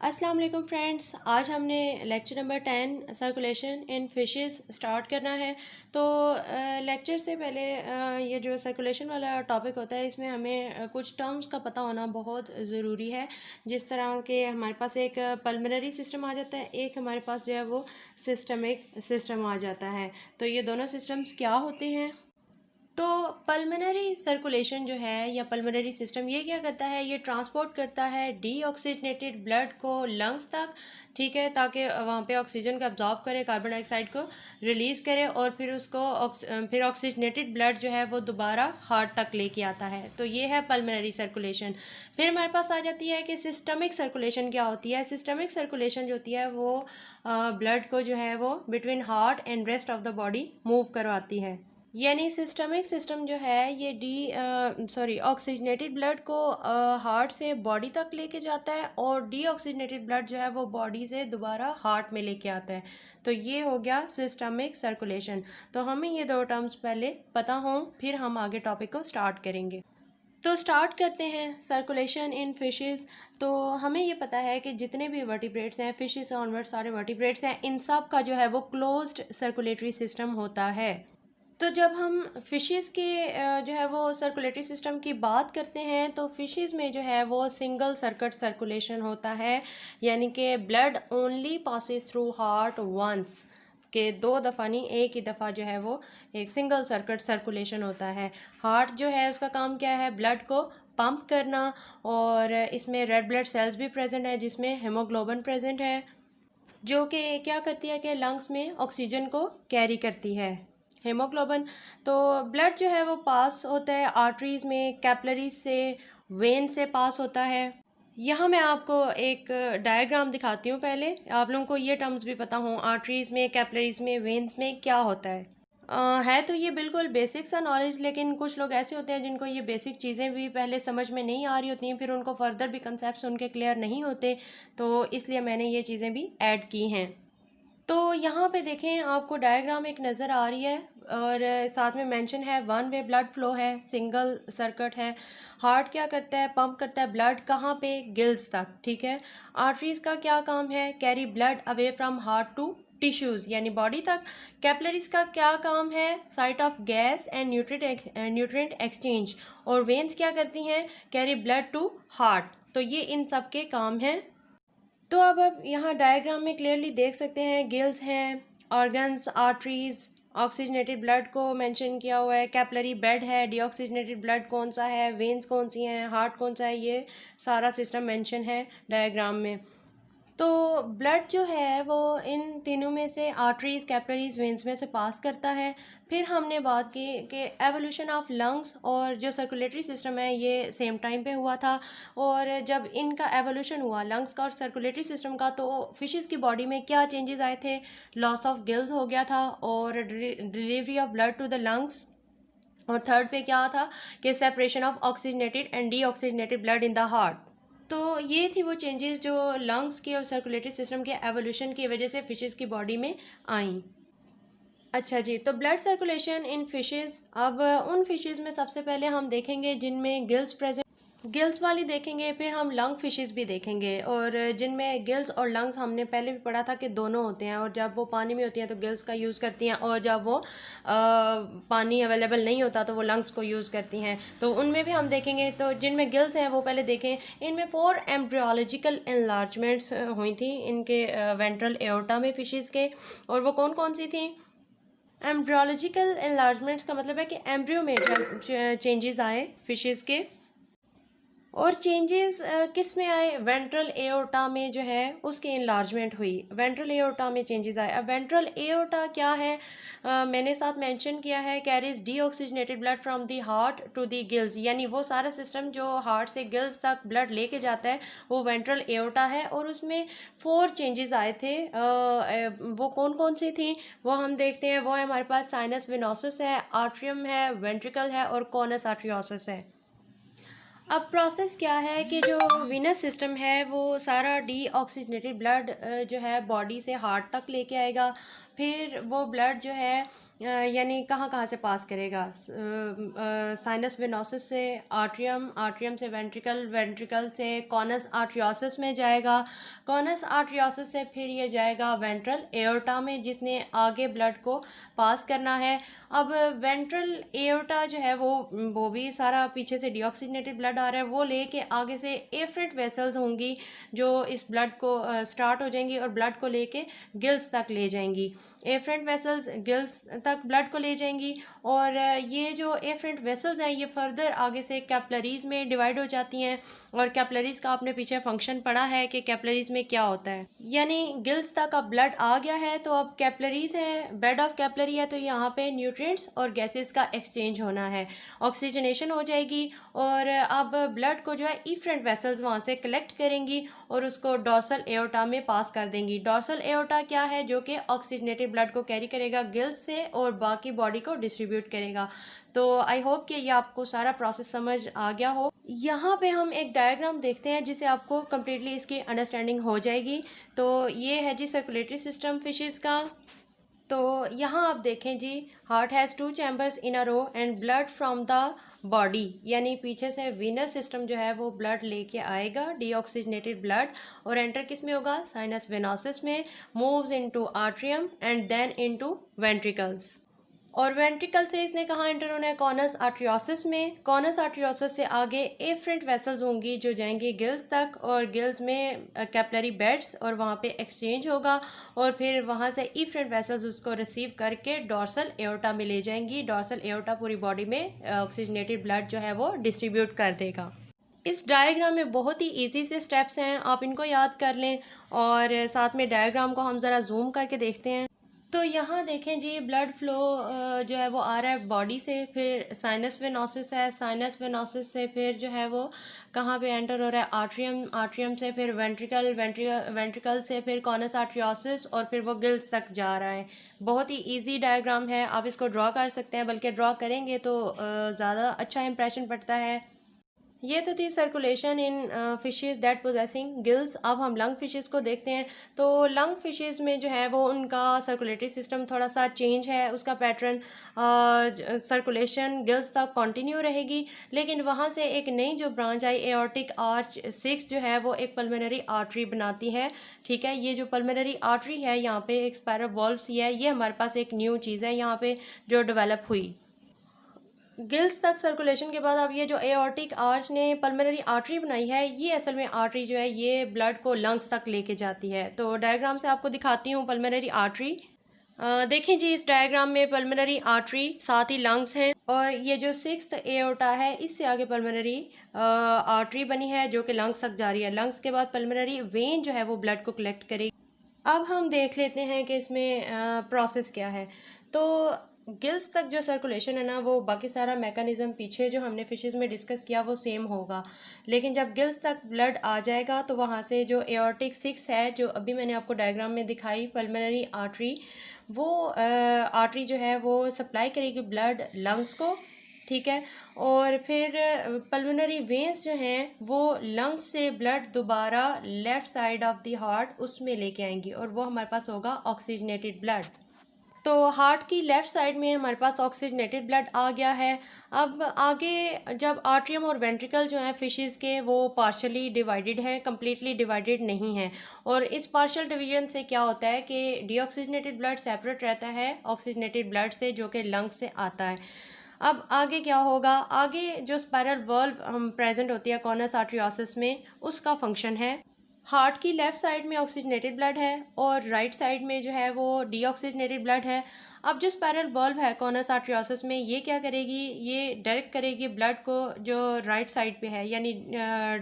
अस्सलाम वालेकुम फ्रेंड्स, आज हमने लेक्चर नंबर 10 सर्कुलेशन इन फिशेस स्टार्ट करना है। तो लेक्चर से पहले ये जो सर्कुलेशन वाला टॉपिक होता है इसमें हमें कुछ टर्म्स का पता होना बहुत ज़रूरी है। जिस तरह के हमारे पास एक पल्मोनरी सिस्टम आ जाता है, एक हमारे पास जो है वो सिस्टमिक सिस्टम आ जाता है। तो ये दोनों सिस्टम्स क्या होते हैं? तो पल्मोनरी सर्कुलेशन जो है या पल्मोनरी सिस्टम ये क्या करता है, ये ट्रांसपोर्ट करता है डीऑक्सीजनेटेड ब्लड को लंग्स तक, ठीक है, ताकि वहाँ पे ऑक्सीजन को अब्जॉर्ब करे, कार्बन डाइऑक्साइड को रिलीज़ करे और फिर उसको फिर ऑक्सीजनेटेड ब्लड जो है वो दोबारा हार्ट तक लेके आता है। तो ये है पल्मोनरी सर्कुलेशन। फिर हमारे पास आ जाती है कि सिस्टमिक सर्कुलेशन क्या होती है। सिस्टमिक सर्कुलेशन जो होती है वो ब्लड को जो है वो between heart and rest of the body move करवाती है। यानी सिस्टमिक सिस्टम जो है ये ऑक्सीजनेटेड ब्लड को हार्ट से बॉडी तक लेके जाता है और डीऑक्सीजनेटेड ब्लड जो है वो बॉडी से दोबारा हार्ट में लेके आता है। तो ये हो गया सिस्टमिक सर्कुलेशन। तो हमें ये दो टर्म्स पहले पता हों, फिर हम आगे टॉपिक को स्टार्ट करेंगे। तो स्टार्ट करते हैं सर्कुलेशन इन फिशेस। तो हमें ये पता है कि जितने भी वर्टिब्रेट्स हैं, फिशेस ऑनवर्ड सारे वर्टिब्रेट्स हैं, इन सब का जो है वो क्लोज्ड सर्कुलेटरी सिस्टम होता है। तो जब हम फिशेस के जो है वो सर्कुलेटरी सिस्टम की बात करते हैं तो फिशेस में जो है वो सिंगल सर्किट सर्कुलेशन होता है, यानी कि blood only passes through heart once, के दो दफ़ा नहीं, एक ही दफ़ा जो है वो एक सिंगल सर्किट सर्कुलेशन होता है। हार्ट जो है उसका काम क्या है, ब्लड को पंप करना, और इसमें रेड ब्लड सेल्स भी प्रेजेंट है जिसमें हेमोग्लोबिन प्रेजेंट है, जो कि क्या करती है कि लंग्स में ऑक्सीजन को कैरी करती है, हेमोग्लोबिन। तो ब्लड जो है वो पास होता है आर्टरीज़ में, कैपिलरीज से, वेन से पास होता है। यहाँ मैं आपको एक डायग्राम दिखाती हूँ, पहले आप लोगों को ये टर्म्स भी पता हों, आर्टरीज़ में, कैपिलरीज में, वेन्स में क्या होता है। है तो ये बिल्कुल बेसिक सा नॉलेज, लेकिन कुछ लोग ऐसे होते हैं जिनको ये बेसिक चीज़ें भी पहले समझ में नहीं आ रही होती हैं, फिर उनको फर्दर भी कंसेप्ट उनके क्लियर नहीं होते, तो इसलिए मैंने ये चीज़ें भी ऐड की हैं। तो यहाँ पे देखें, आपको डायग्राम एक नज़र आ रही है और साथ में मेंशन है वन वे ब्लड फ्लो है, सिंगल सर्किट है। हार्ट क्या करता है, पंप करता है ब्लड कहाँ पे, गिल्स तक, ठीक है। आर्टरीज़ का क्या काम है, carry blood away from heart to tissues यानी बॉडी तक। कैपिलरीज का क्या काम है, site of gas and nutrient exchange. और वेन्स क्या करती हैं, कैरी ब्लड टू हार्ट। तो ये इन सब के काम हैं। तो अब आप यहाँ डायग्राम में क्लियरली देख सकते हैं, गिल्स हैं, ऑर्गन्स, आर्टरीज, ऑक्सीजनेटेड ब्लड को मेंशन किया हुआ है, कैपिलरी बेड है, डीऑक्सीजनेटेड ब्लड कौन सा है, वेन्स कौन सी हैं, हार्ट कौन सा है, ये सारा सिस्टम मेंशन है डायग्राम में। तो ब्लड जो है वो इन तीनों में से आर्टरीज, कैपिलरीज, वेन्स में से पास करता है। फिर हमने बात की कि एवोल्यूशन ऑफ लंग्स और जो सर्कुलेटरी सिस्टम है ये सेम टाइम पे हुआ था, और जब इनका एवोल्यूशन हुआ लंग्स का और सर्कुलेटरी सिस्टम का, तो फिशेस की बॉडी में क्या चेंजेस आए थे, लॉस ऑफ गिल्स हो गया था और delivery of blood to the lungs. और थर्ड पे क्या था कि separation of oxygenated and deoxygenated blood in the heart. तो ये थी वो चेंजेस जो लंग्स के और सर्कुलेटरी सिस्टम के एवोल्यूशन की वजह से फिशेस की बॉडी में आई। अच्छा जी, तो ब्लड सर्कुलेशन इन फिशेस। अब उन फिशेस में सबसे पहले हम देखेंगे जिनमें गिल्स प्रेजेंट, गिल्स वाली देखेंगे, फिर हम लंग फिशेस भी देखेंगे। और जिनमें गिल्स और लंग्स हमने पहले भी पढ़ा था कि दोनों होते हैं, और जब वो पानी में होती हैं तो गिल्स का यूज़ करती हैं, और जब वो पानी अवेलेबल नहीं होता तो वो लंग्स को यूज़ करती हैं। तो उनमें भी हम देखेंगे। तो जिनमें गिल्स हैं वो पहले देखें। इनमें 4 एम्ब्रियोलॉजिकल एनलार्जमेंट्स हुई थी इनके वेंट्रल एओर्टा में फिशेस के। और वो कौन कौन सी थी? एम्ब्रियोलॉजिकल एनलार्जमेंट्स का मतलब है कि एम्ब्रियो में चेंजेस आए फिशेस के। और चेंजेस किस में आए, वेंट्रल एओर्टा में जो है उसकी इनलार्जमेंट हुई, वेंट्रल एओर्टा में चेंजेस आए। अब वेंट्रल एओर्टा क्या है, मैंने साथ मेंशन किया है, carries deoxygenated blood from the heart to the gills, यानी वो सारा सिस्टम जो हार्ट से गिल्स तक ब्लड लेके जाता है वो वेंट्रल एओर्टा है। और उसमें 4 चेंजेस आए थे। वो कौन कौन सी थी वो हम देखते हैं। वो है हमारे पास साइनस विनोसस है, आर्ट्रियम है, वेंट्रिकल है और कॉनस आर्ट्रियोसिस है। अब प्रोसेस क्या है कि जो वीनस सिस्टम है वो सारा डीऑक्सीजनेटेड ब्लड जो है बॉडी से हार्ट तक लेके आएगा। फिर वो ब्लड जो है यानी कहाँ कहाँ से पास करेगा, साइनस वेनोसिस से आर्ट्रियम, आर्ट्रियम से वेंट्रिकल, वेंट्रिकल से कॉनस आर्ट्रियोसिस में जाएगा, कॉनस आर्ट्रियोसिस से फिर ये जाएगा वेंट्रल एओर्टा में, जिसने आगे ब्लड को पास करना है। अब वेंट्रल एओर्टा जो है वो भी सारा पीछे से डीऑक्सीजनेटेड ब्लड आ रहा है, वो लेके आगे से एफरेंट वेसल्स होंगी जो इस ब्लड को स्टार्ट हो जाएंगी और ब्लड को लेके गिल्स तक ले जाएंगी। एफरेंट वेसल्स गिल्स तक ब्लड को ले जाएंगी और ये जो एफरेंट वेसल्स हैं ये फर्दर आगे से कैपलरीज में डिवाइड हो जाती हैं। और कैपलरीज का आपने पीछे फंक्शन पढ़ा है कि कैपलरीज में क्या होता है, यानी गिल्स तक अब ब्लड आ गया है तो अब कैपलरीज हैं, बेड ऑफ कैपलरी है, तो यहाँ पे न्यूट्रिएंट्स और गैसेस का एक्सचेंज होना है, ऑक्सीजनेशन हो जाएगी और अब ब्लड को जो है इफरेंट वेसल्स वहाँ से कलेक्ट करेंगी और उसको डॉर्सल एओर्टा में पास कर देंगी। डॉर्सल एओर्टा क्या है, जो कि ऑक्सीजनेटेड ब्लड को कैरी करेगा गिल्स से और बाकी बॉडी को डिस्ट्रीब्यूट करेगा। तो आई होप कि ये आपको सारा प्रोसेस समझ आ गया हो। यहाँ पे हम एक डायग्राम देखते हैं जिससे आपको कम्प्लीटली इसकी अंडरस्टैंडिंग हो जाएगी। तो ये है जी सर्कुलेटरी सिस्टम फिशेस का। तो यहाँ आप देखें जी, heart has 2 chambers in a row and blood from the body, यानी पीछे से वीनस सिस्टम जो है वो ब्लड लेके आएगा, डीऑक्सीजनेटेड ब्लड, और एंटर किस में होगा, साइनस वेनोसिस में, moves into atrium and then into ventricles. और वेंट्रिकल से इसने कहाँ एंटर होना है, कॉनस आर्ट्रियोसिस में। कॉनस आर्ट्रियोसिस से आगे एफरेंट वेसल्स होंगी जो जाएंगी गिल्स तक और गिल्स में कैपलरी बेड्स और वहाँ पे एक्सचेंज होगा और फिर वहाँ से इफरेंट वेसल्स उसको रिसीव करके डॉर्सल एओर्टा में ले जाएंगी। डॉर्सल एओर्टा पूरी बॉडी में ऑक्सीजनेटेड ब्लड जो है वो डिस्ट्रीब्यूट कर देगा। इस डायग्राम में बहुत ही इजी से स्टेप्स हैं, आप इनको याद कर लें और साथ में डायग्राम को हम ज़रा जूम करके देखते हैं। तो यहाँ देखें जी, ब्लड फ्लो जो है वो आ रहा है बॉडी से, फिर साइनस वेनोसिस है, साइनस वेनोसिस से फिर जो है वो कहाँ पे एंटर हो रहा है, आर्ट्रियम, आर्ट्रियम से फिर वेंट्रिकल, वेंट्रिकल से फिर कॉनस आर्ट्रियोसिस और फिर वो गिल्स तक जा रहा है। बहुत ही इजी डायग्राम है, आप इसको ड्रॉ कर सकते हैं, बल्कि ड्रॉ करेंगे तो ज़्यादा अच्छा इंप्रेशन पड़ता है। ये तो थी circulation in fishes that possessing gills. अब हम लंग फिशेस को देखते हैं। तो लंग फिशेस में जो है वो उनका सर्कुलेटरी सिस्टम थोड़ा सा चेंज है, उसका पैटर्न सर्कुलेशन गिल्स तक कंटिन्यू रहेगी, लेकिन वहाँ से एक नई जो ब्रांच आई एओर्टिक आर्च 6 जो है वो एक पल्मोनरी आर्टरी बनाती है। ठीक है, ये जो पल्मोनरी आर्टरी है यहाँ पे एक स्पायरल वॉल्व सी है, ये हमारे पास एक न्यू चीज़ है यहाँ पे जो डेवलप हुई। गिल्स तक सर्कुलेशन के बाद अब ये जो एओर्टिक आर्च ने पल्मोनरी आर्टरी बनाई है, ये असल में आर्टरी जो है ये ब्लड को लंग्स तक लेके जाती है। तो डायग्राम से आपको दिखाती हूँ पल्मोनरी आर्टरी। देखें जी, इस डायग्राम में पल्मोनरी आर्टरी साथ ही लंग्स हैं और ये जो 6th एओर्टा है इससे आगे पल्मोनरी आर्टरी बनी है जो कि लंग्स तक जा रही है। लंग्स के बाद पल्मोनरी वेन जो है वो ब्लड को कलेक्ट करेगी। अब हम देख लेते हैं कि इसमें प्रोसेस क्या है। तो गिल्स तक जो सर्कुलेशन है ना, वो बाकी सारा मैकेनिज़्म पीछे जो हमने फिशेस में डिस्कस किया वो सेम होगा, लेकिन जब गिल्स तक ब्लड आ जाएगा तो वहाँ से जो एओर्टिक 6 है जो अभी मैंने आपको डायग्राम में दिखाई पल्मोनरी आर्टरी, वो आर्टरी जो है वो सप्लाई करेगी ब्लड लंग्स को। ठीक है, और फिर पल्मोनरी वेंस जो हैं वो लंग्स से ब्लड दोबारा left side of the heart उसमें लेके आएंगी और वो हमारे पास होगा ऑक्सीजनेटेड ब्लड। तो हार्ट की लेफ़्ट साइड में हमारे पास ऑक्सीजनेटेड ब्लड आ गया है। अब आगे जब आर्ट्रियम और वेंट्रिकल जो हैं फिशेस के वो पार्शली डिवाइडेड हैं, कम्प्लीटली डिवाइडेड नहीं है, और इस पार्शल डिवीजन से क्या होता है कि डीऑक्सीजनेटेड ब्लड सेपरेट रहता है ऑक्सीजनेटेड ब्लड से जो कि लंग्स से आता है। अब आगे क्या होगा, आगे जो स्पायरल वॉल्व हम प्रेजेंट होती है कॉनस आर्ट्रियोसिस में, उसका फंक्शन है हार्ट की लेफ़्ट साइड में ऑक्सीजनेटेड ब्लड है और राइट साइड में जो है वो डीऑक्सीजनेटेड ब्लड है। अब जो स्पायरल वॉल्व है कॉनस आर्ट्रियोसिस में, ये क्या करेगी, ये डायरेक्ट करेगी ब्लड को जो राइट साइड पे है, यानी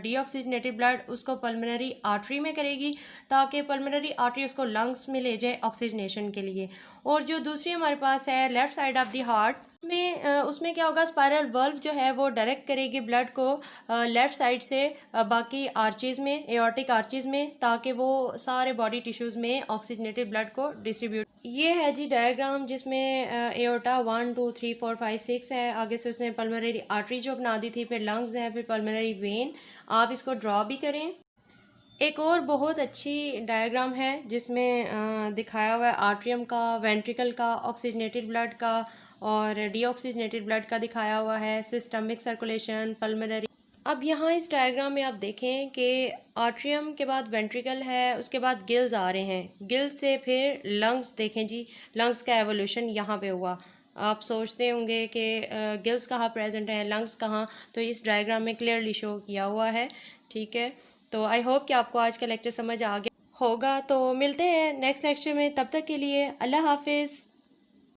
डीऑक्सीजनेटेड ब्लड उसको पल्मोनरी आर्टरी में करेगी ताकि पल्मोनरी आर्टरी उसको लंग्स में ले जाए ऑक्सीजनेशन के लिए। और जो दूसरी हमारे पास है left side of the heart में, उसमें क्या होगा, स्पायरल वॉल्व जो है वो डायरेक्ट करेगी ब्लड को लेफ़्ट साइड से बाकी आर्चेज़ में, एओर्टिक आर्चेज़ में, ताकि वो सारे बॉडी टिश्यूज़ में ऑक्सीजनेटेड ब्लड को डिस्ट्रीब्यूट। ये है जी डायग्राम जिसमें एओर्टा 1 2 3 4 5 6 है, आगे से उसने पल्मोनरी आर्टरी जो बना दी थी, फिर लंग्स हैं, फिर पल्मोनरी वेन। आप इसको ड्रॉ भी करें। एक और बहुत अच्छी डायग्राम है जिसमें दिखाया हुआ है आर्ट्रियम का, वेंट्रिकल का, ऑक्सीजनेटेड ब्लड का और डीऑक्सीजनेटेड ब्लड का दिखाया हुआ है, सिस्टमिक सर्कुलेशन, पल्मोनरी। अब यहाँ इस डायग्राम में आप देखें कि आर्ट्रियम के बाद वेंट्रिकल है, उसके बाद गिल्स आ रहे हैं, गिल्स से फिर लंग्स देखें जी, लंग्स का एवोल्यूशन यहाँ पे हुआ। आप सोचते होंगे कि गिल्स कहाँ प्रेजेंट हैं, लंग्स कहाँ, तो इस डायग्राम में क्लियरली शो किया हुआ है। ठीक है, तो आई होप कि आपको आज का लेक्चर समझ आ गया होगा। तो मिलते हैं नेक्स्ट लेक्चर में, तब तक के लिए अल्लाह हाफिज़।